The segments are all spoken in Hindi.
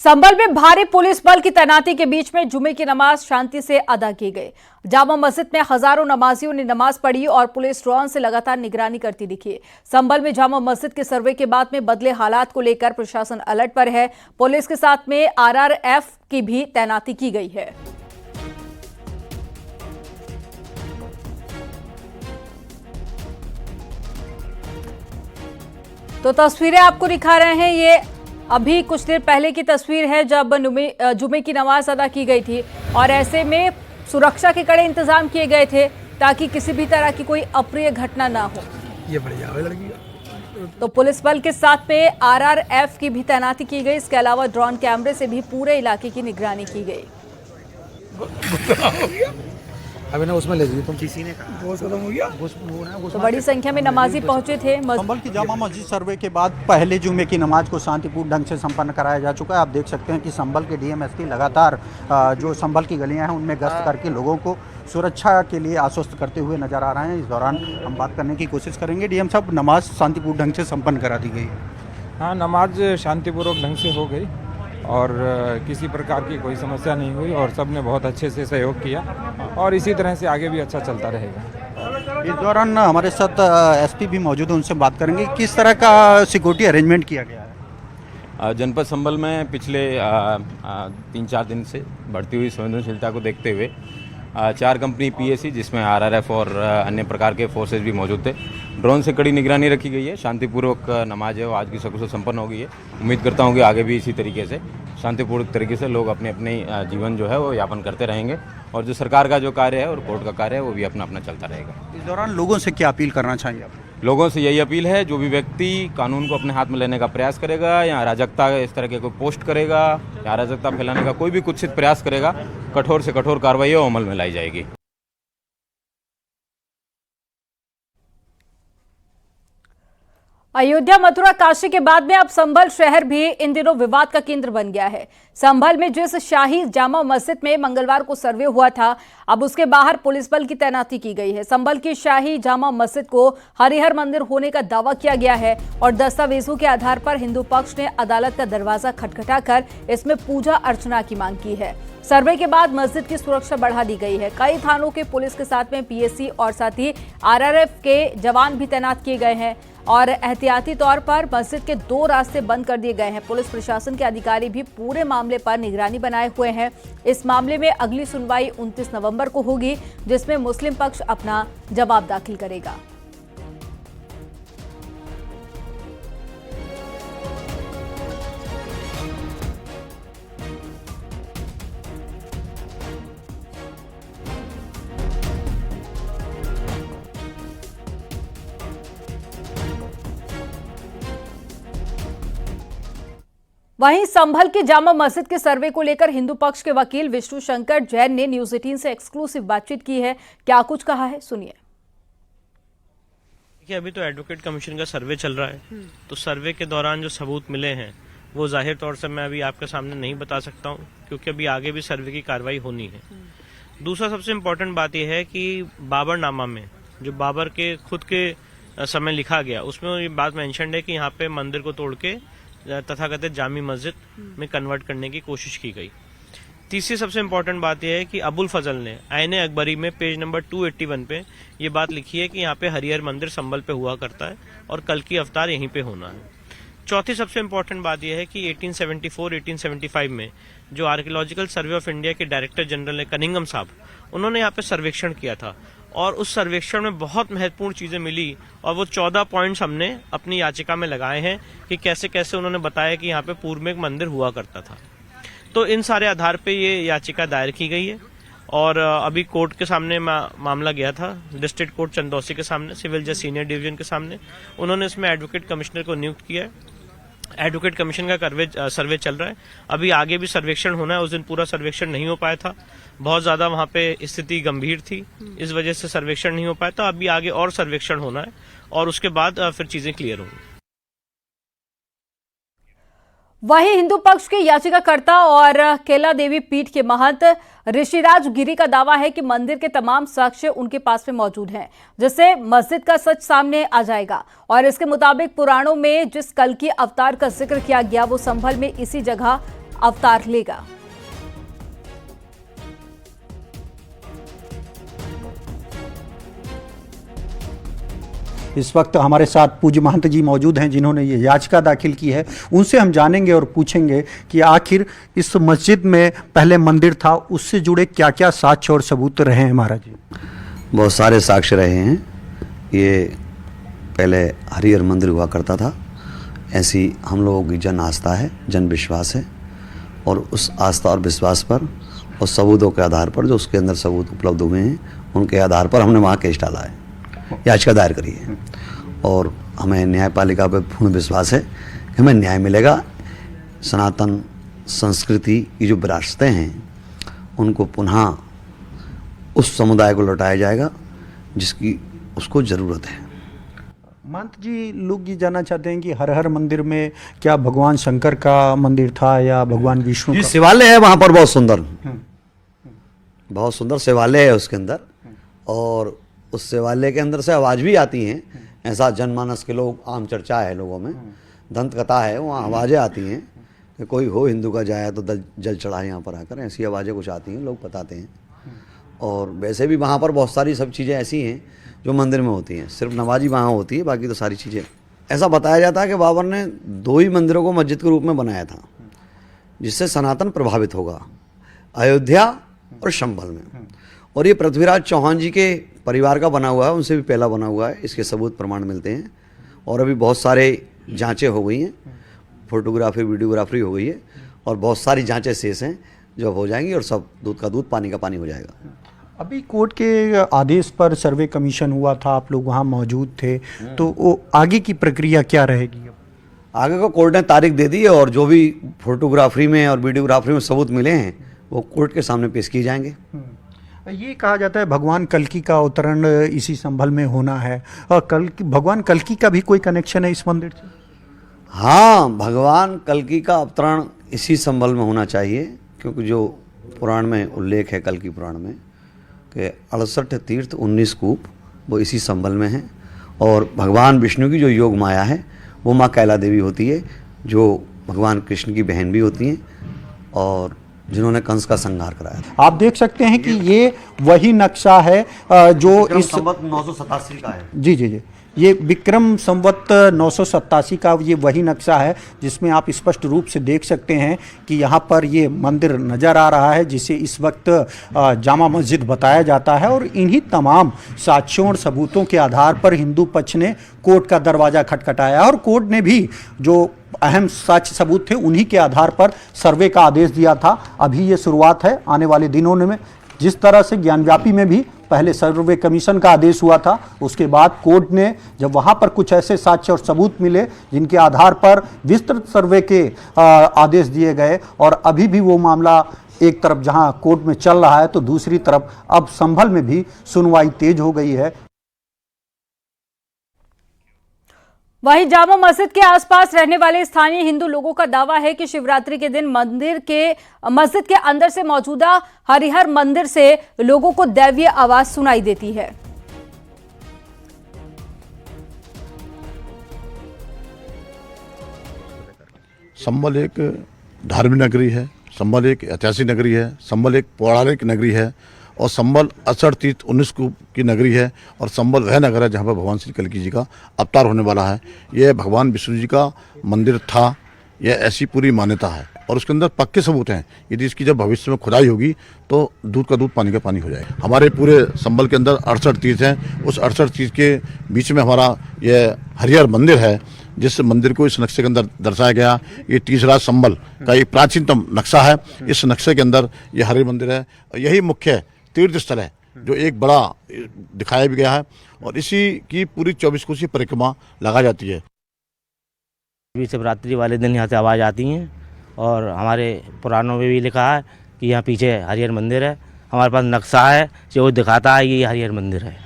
संभल में भारी पुलिस बल की तैनाती के बीच में जुमे की नमाज शांति से अदा की गई। जामा मस्जिद में हजारों नमाजियों ने नमाज पढ़ी और पुलिस ड्रोन से लगातार निगरानी करती दिखी। संभल में जामा मस्जिद के सर्वे के बाद में बदले हालात को लेकर प्रशासन अलर्ट पर है। पुलिस के साथ में आरआरएफ की भी तैनाती की गई है। तो तस्वीरें आपको दिखा रहे हैं, ये अभी कुछ देर पहले की तस्वीर है जब जुमे की नमाज अदा की गई थी और ऐसे में सुरक्षा के कड़े इंतजाम किए गए थे ताकि किसी भी तरह की कोई अप्रिय घटना ना हो। ये बढ़िया लड़की। तो पुलिस बल के साथ में आरआरएफ की भी तैनाती की गई। इसके अलावा ड्रोन कैमरे से भी पूरे इलाके की निगरानी की गई। अभी ना उसमें ले तुम किसी ने कहा गोश्त खत्म हो गया। तो बड़ी संख्या में नमाजी पहुंचे थे। संभल की जामा मस्जिद सर्वे के बाद पहले जुमे की नमाज को शांतिपूर्ण ढंग से संपन्न कराया जा चुका है। आप देख सकते हैं कि संभल के डीएमएसपी लगातार जो संभल की गलियां हैं उनमें गश्त करके लोगों को सुरक्षा के लिए आश्वस्त करते हुए नजर आ रहे हैं। इस दौरान हम बात करने की कोशिश करेंगे। डीएम साहब, नमाज शांतिपूर्ण ढंग से संपन्न करा दी गई है। हाँ, नमाज शांतिपूर्वक ढंग से हो गई और किसी प्रकार की कोई समस्या नहीं हुई और सब ने बहुत अच्छे से सहयोग किया और इसी तरह से आगे भी अच्छा चलता रहेगा। इस दौरान हमारे साथ एसपी भी मौजूद हैं, उनसे बात करेंगे किस तरह का सिक्योरिटी अरेंजमेंट किया गया है। जनपद संभल में पिछले 3-4 दिन से बढ़ती हुई संवेदनशीलता को देखते हुए 4 कंपनी पीएसी जिसमें आरआरएफ और अन्य प्रकार के फोर्सेज भी मौजूद थे, ड्रोन से कड़ी निगरानी रखी गई है। शांतिपूर्वक नमाज है वो आज की सकुशल संपन्न हो गई है। उम्मीद करता हूँ कि आगे भी इसी तरीके से शांतिपूर्ण तरीके से लोग अपने अपने जीवन जो है वो यापन करते रहेंगे और जो सरकार का जो कार्य है और कोर्ट का कार्य है वो भी अपना अपना चलता रहेगा। इस दौरान लोगों से क्या अपील करना चाहेंगे आप? लोगों से यही अपील है, जो भी व्यक्ति कानून को अपने हाथ में लेने का प्रयास करेगा या अराजकता इस तरह के कोई पोस्ट करेगा या अराजकता फैलाने का कोई भी कुत्सित प्रयास करेगा, कठोर से कठोर कार्रवाई अमल में लाई जाएगी। अयोध्या, मथुरा, काशी के बाद में अब संभल शहर भी इन दिनों विवाद का केंद्र बन गया है। संभल में जिस शाही जामा मस्जिद में मंगलवार को सर्वे हुआ था, अब उसके बाहर पुलिस बल की तैनाती की गई है। संभल की शाही जामा मस्जिद को हरिहर मंदिर होने का दावा किया गया है और दस्तावेजों के आधार पर हिंदू पक्ष ने अदालत का दरवाजा खटखटाकर इसमें पूजा अर्चना की मांग की है। सर्वे के बाद मस्जिद की सुरक्षा बढ़ा दी गई है। कई थानों के पुलिस के साथ में पीएसी और साथ ही आरआरएफ के जवान भी तैनात किए गए हैं और एहतियाती तौर पर मस्जिद के 2 रास्ते बंद कर दिए गए हैं। पुलिस प्रशासन के अधिकारी भी पूरे मामले पर निगरानी बनाए हुए हैं। इस मामले में अगली सुनवाई 29 नवंबर को होगी, जिसमें मुस्लिम पक्ष अपना जवाब दाखिल करेगा। वहीं संभल की जामा मस्जिद के सर्वे को लेकर हिंदू पक्ष के वकील विष्णु शंकर जैन ने न्यूज 18 से एक्सक्लूसिव बातचीत की है। क्या कुछ कहा है, सुनिए। देखिए, अभी तो एडवोकेट कमीशन का सर्वे चल रहा है, तो सर्वे के दौरान जो सबूत मिले हैं वो जाहिर तौर से मैं अभी आपके सामने नहीं बता सकता हूँ, क्योंकि अभी आगे भी सर्वे की कार्रवाई होनी है। दूसरा सबसे इम्पोर्टेंट बात यह है कि बाबरनामा में जो बाबर के खुद के समय लिखा गया, उसमें ये बात मेंशन है कि यहाँ पे मंदिर को तोड़ के तथाकथित जामी मस्जिद में कन्वर्ट करने की कोशिश की गई। तीसरी सबसे इम्पोर्टेंट बात यह है कि अबुल फजल ने आईने अकबरी में पेज नंबर 281 पे ये बात लिखी है कि यहाँ पे हरिहर मंदिर संभल पे हुआ करता है और कल की अवतार यहीं पे होना है। चौथी सबसे इम्पोर्टेंट बात यह है कि 1874-1875 में जो आर्कियोलॉजिकल सर्वे ऑफ इंडिया के डायरेक्टर जनरल है कनिंगम साहब, उन्होंने यहाँ पे सर्वेक्षण किया था और उस सर्वेक्षण में बहुत महत्वपूर्ण चीजें मिली और वो 14 पॉइंट्स हमने अपनी याचिका में लगाए हैं कि कैसे कैसे उन्होंने बताया कि यहाँ पे पूर्व में एक मंदिर हुआ करता था। तो इन सारे आधार पे ये याचिका दायर की गई है और अभी कोर्ट के सामने मामला गया था, डिस्ट्रिक्ट कोर्ट चंदौसी के सामने, सिविल जज सीनियर डिवीजन के सामने। उन्होंने इसमें एडवोकेट कमिश्नर को नियुक्त किया है। एडवोकेट कमीशन का सर्वे चल रहा है। अभी आगे भी सर्वेक्षण होना है। उस दिन पूरा सर्वेक्षण नहीं हो पाया था, बहुत ज्यादा वहां पे स्थिति गंभीर थी, इस वजह से सर्वेक्षण नहीं हो पाया था। अभी आगे और सर्वेक्षण होना है और उसके बाद फिर चीजें क्लियर होंगी। वहीं हिंदू पक्ष के याचिकाकर्ता और केला देवी पीठ के महंत ऋषिराज गिरी का दावा है कि मंदिर के तमाम साक्ष्य उनके पास में मौजूद हैं, जिससे मस्जिद का सच सामने आ जाएगा और इसके मुताबिक पुराणों में जिस कल की अवतार का जिक्र किया गया वो संभल में इसी जगह अवतार लेगा। इस वक्त हमारे साथ पूज्य महंत जी मौजूद हैं जिन्होंने ये याचिका दाखिल की है। उनसे हम जानेंगे और पूछेंगे कि आखिर इस मस्जिद में पहले मंदिर था, उससे जुड़े क्या क्या साक्ष्य और सबूत रहे हैं महाराज जी। बहुत सारे साक्ष्य रहे हैं। ये पहले हरिहर मंदिर हुआ करता था, ऐसी हम लोगों की जन आस्था है, जन विश्वास है, और उस आस्था और विश्वास पर और सबूतों के आधार पर जो उसके अंदर सबूत उपलब्ध हुए हैं उनके आधार पर हमने वहाँ केस डाला है, याचिका दायर करी है, और हमें न्यायपालिका पर पूर्ण विश्वास है कि हमें न्याय मिलेगा। सनातन संस्कृति की जो विरासतें हैं उनको पुनः उस समुदाय को लौटाया जाएगा जिसकी उसको ज़रूरत है। महंत जी, लोग ये जानना चाहते हैं कि हर हर मंदिर में क्या भगवान शंकर का मंदिर था या भगवान विष्णु जी, का? शिवालय है वहाँ पर, बहुत सुंदर, बहुत सुंदर शिवालय है उसके अंदर, और उस शिवालय के अंदर से आवाज़ भी आती हैं। ऐसा जनमानस के लोग, आम चर्चा है लोगों में, दंत कथा है, वहाँ आवाज़ें आती हैं कि कोई हो हिंदू का जाए तो जल चढ़ाए यहाँ पर आकर, ऐसी आवाज़ें कुछ आती हैं, लोग बताते हैं। और वैसे भी वहाँ पर बहुत सारी सब चीज़ें ऐसी हैं जो मंदिर में होती हैं, सिर्फ नमाजी वहाँ होती है, बाकी तो सारी चीज़ें। ऐसा बताया जाता है कि बाबर ने 2 ही मंदिरों को मस्जिद के रूप में बनाया था जिससे सनातन प्रभावित होगा, अयोध्या और संभल में। और ये पृथ्वीराज चौहान जी के परिवार का बना हुआ है, उनसे भी पहला बना हुआ है, इसके सबूत प्रमाण मिलते हैं। और अभी बहुत सारे जांचें हो गई हैं, फोटोग्राफी वीडियोग्राफी हो गई है, और बहुत सारी जांचें शेष हैं जो अब हो जाएंगी, और सब दूध का दूध पानी का पानी हो जाएगा। अभी कोर्ट के आदेश पर सर्वे कमीशन हुआ था, आप लोग वहाँ मौजूद थे, तो वो आगे की प्रक्रिया क्या रहेगी? आगे को कोर्ट ने तारीख दे दी है, और जो भी फोटोग्राफी में और वीडियोग्राफी में सबूत मिले हैं वो कोर्ट के सामने पेश किए जाएंगे। ये कहा जाता है भगवान कल्कि का अवतरण इसी संभल में होना है, और भगवान कल्कि का भी कोई कनेक्शन है इस मंदिर से? हाँ, भगवान कल्कि का अवतरण इसी संभल में होना चाहिए, क्योंकि जो पुराण में उल्लेख है, कल्कि पुराण में, कि 68 तीर्थ 19 कूप वो इसी संभल में हैं। और भगवान विष्णु की जो योग माया है वो माँ कैला देवी होती है, जो भगवान कृष्ण की बहन भी होती हैं, और जिन्होंने कंस का संहार कराया था। आप देख सकते हैं कि ये वही नक्शा है जो इस संवत 987 का है। जी जी जी, ये विक्रम संवत 987 का ये वही नक्शा है जिसमें आप स्पष्ट रूप से देख सकते हैं कि यहाँ पर ये मंदिर नज़र आ रहा है, जिसे इस वक्त जामा मस्जिद बताया जाता है। और इन्हीं तमाम साक्ष्यों और सबूतों के आधार पर हिंदू पक्ष ने कोर्ट का दरवाज़ा खटखटाया, और कोर्ट ने भी जो अहम साक्ष्य सबूत थे उन्हीं के आधार पर सर्वे का आदेश दिया था। अभी ये शुरुआत है, आने वाले दिनों में जिस तरह से ज्ञानव्यापी में भी पहले सर्वे कमीशन का आदेश हुआ था, उसके बाद कोर्ट ने जब वहां पर कुछ ऐसे साक्ष्य और सबूत मिले जिनके आधार पर विस्तृत सर्वे के आदेश दिए गए, और अभी भी वो मामला एक तरफ जहां कोर्ट में चल रहा है तो दूसरी तरफ अब संभल में भी सुनवाई तेज हो गई है। वहीं जामा मस्जिद के आसपास रहने वाले स्थानीय हिंदू लोगों का दावा है कि शिवरात्रि के दिन मस्जिद के अंदर से मौजूदा हरिहर मंदिर से लोगों को दैवीय आवाज सुनाई देती है। संभल एक धार्मिक नगरी है, संभल एक ऐतिहासिक नगरी है, संभल एक पौराणिक नगरी है, और संभल 68 तीर्थ 19 कूप की नगरी है, और संभल वह नगर है जहाँ पर भगवान श्री कल्कि जी का अवतार होने वाला है। यह भगवान विष्णु जी का मंदिर था, यह ऐसी पूरी मान्यता है, और उसके अंदर पक्के सबूत हैं। यदि इसकी जब भविष्य में खुदाई होगी तो दूध का दूध पानी का पानी हो जाएगा। हमारे पूरे संभल के अंदर 68 तीर्थ हैं, उस 68 तीर्थ के बीच में हमारा यह हरिहर मंदिर है, जिस मंदिर को इस नक्शे के अंदर दर्शाया गया। ये तीसरा संभल का एक प्राचीनतम नक्शा है। इस नक्शे के अंदर ये हरिहर मंदिर है, यही मुख्य तीर्थ स्थल है जो एक बड़ा दिखाया भी गया है, और इसी की पूरी 24 कोसी परिक्रमा लगा जाती है। शिवरात्रि वाले दिन यहाँ से आवाज़ आती हैं, और हमारे पुराणों में भी लिखा है कि यहाँ पीछे हरिहर मंदिर है। हमारे पास नक्शा है जो वो दिखाता है ये हरिहर मंदिर है।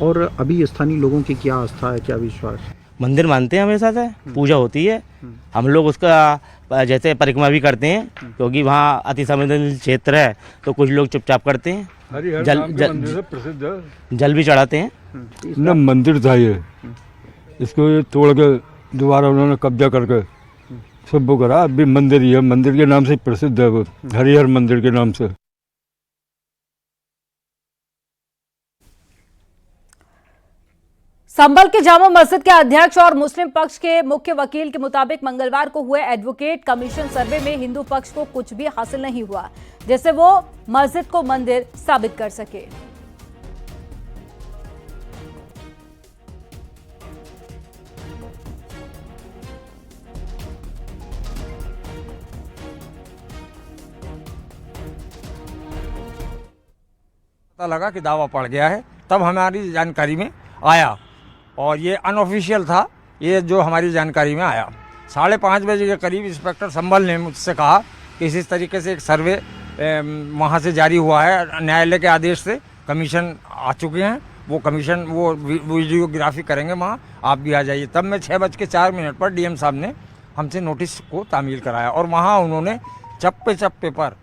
और अभी स्थानीय लोगों की क्या आस्था है, क्या विश्वास है? मंदिर मानते हैं हमेशा से, पूजा होती है, हम लोग उसका जैसे परिक्रमा भी करते हैं, क्योंकि वहाँ अति संवेदनशील क्षेत्र है तो कुछ लोग चुपचाप करते हैं, जल भी चढ़ाते हैं। न मंदिर था ये, इसको ये तोड़ के दोबारा उन्होंने कब्जा करके सब वो करा, अभी मंदिर ही है, मंदिर के नाम से प्रसिद्ध है वो, हरिहर मंदिर के नाम से। संभल के जामा मस्जिद के अध्यक्ष और मुस्लिम पक्ष के मुख्य वकील के मुताबिक मंगलवार को हुए एडवोकेट कमीशन सर्वे में हिंदू पक्ष को कुछ भी हासिल नहीं हुआ जिससे वो मस्जिद को मंदिर साबित कर सके। पता लगा कि दावा पड़ गया है, तब हमारी जानकारी में आया और ये अनऑफिशियल था, ये जो हमारी जानकारी में आया। 5:30 बजे के करीब इंस्पेक्टर संभल ने मुझसे कहा कि इस तरीके से एक सर्वे वहाँ से जारी हुआ है, न्यायालय के आदेश से कमीशन आ चुके हैं, वो कमीशन वो वीडियोग्राफी करेंगे वहाँ, आप भी आ जाइए। तब मैं 6:04 पर डीएम साहब ने हमसे नोटिस को तामील कराया और वहाँ उन्होंने चप्पे चप्पे पर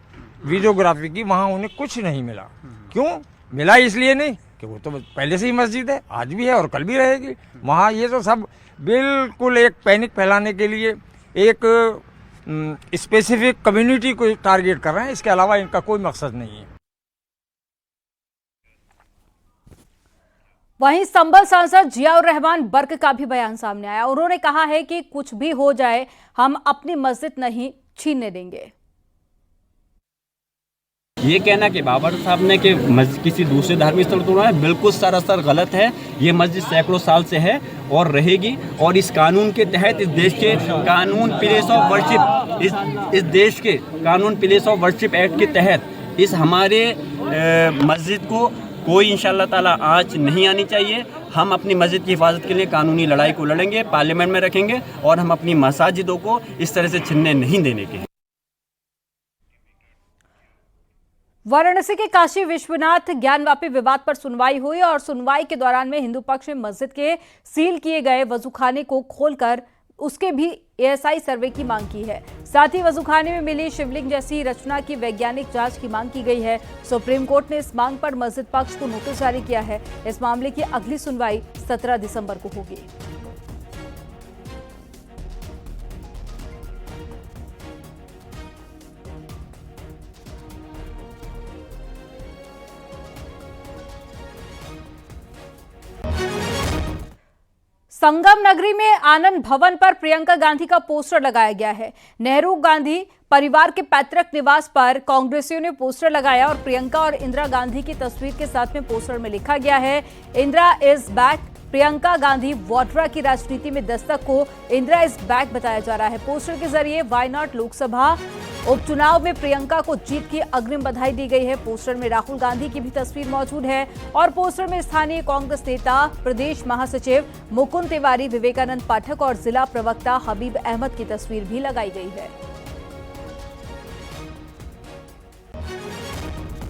वीडियोग्राफी की, वहाँ उन्हें कुछ नहीं मिला। क्यों मिला? इसलिए नहीं कि वो तो पहले से ही मस्जिद है, आज भी है और कल भी रहेगी। वहाँ ये तो सब बिल्कुल एक पैनिक फैलाने के लिए एक स्पेसिफिक कम्युनिटी को टारगेट कर रहे हैं, इसके अलावा इनका कोई मकसद नहीं है। वहीं संभल सांसद जियाउर रहमान बर्क का भी बयान सामने आया। उन्होंने कहा है कि कुछ भी हो जाए हम अपनी मस्जिद नहीं छीनने देंगे। ये कहना कि बाबर साहब ने कि मस्जिद किसी दूसरे धार्मिक स्थल तोड़ा है, बिल्कुल सरासर गलत है। ये मस्जिद सैकड़ों साल से है और रहेगी, और इस कानून के तहत इस देश के कानून प्लेस ऑफ वर्शिप, इस देश के कानून प्लेस ऑफ वर्शिप एक्ट के तहत इस हमारे मस्जिद को कोई इंशाअल्लाह ताला आँच नहीं आनी चाहिए। हम अपनी मस्जिद की हिफाजत के लिए कानूनी लड़ाई को लड़ेंगे, पार्लियामेंट में रखेंगे और हम अपनी मसाजिदों को इस तरह से छीनने नहीं देने के हैं। वाराणसी के काशी विश्वनाथ ज्ञानवापी विवाद पर सुनवाई हुई और सुनवाई के दौरान में हिंदू पक्ष ने मस्जिद के सील किए गए वजूखाने को खोलकर उसके भी एएसआई सर्वे की मांग की है। साथ ही वजूखाने में मिली शिवलिंग जैसी रचना की वैज्ञानिक जांच की मांग की गई है। सुप्रीम कोर्ट ने इस मांग पर मस्जिद पक्ष को नोटिस जारी किया है। इस मामले की अगली सुनवाई 17 दिसंबर को होगी। संगम नगरी में आनंद भवन पर प्रियंका गांधी का पोस्टर लगाया गया है। नेहरू गांधी परिवार के पैतृक निवास पर कांग्रेसियों ने पोस्टर लगाया और प्रियंका और इंदिरा गांधी की तस्वीर के साथ में पोस्टर में लिखा गया है, इंदिरा इज बैक। प्रियंका गांधी वाड्रा की राजनीति में दस्तक को इंदिरा इज बैक बताया जा रहा है। पोस्टर के जरिए वायनाड लोकसभा उपचुनाव में प्रियंका को जीत की अग्रिम बधाई दी गई है। पोस्टर में राहुल गांधी की भी तस्वीर मौजूद है और पोस्टर में स्थानीय कांग्रेस नेता, प्रदेश महासचिव मुकुंद तिवारी, विवेकानंद पाठक और जिला प्रवक्ता हबीब अहमद की तस्वीर भी लगाई गई है।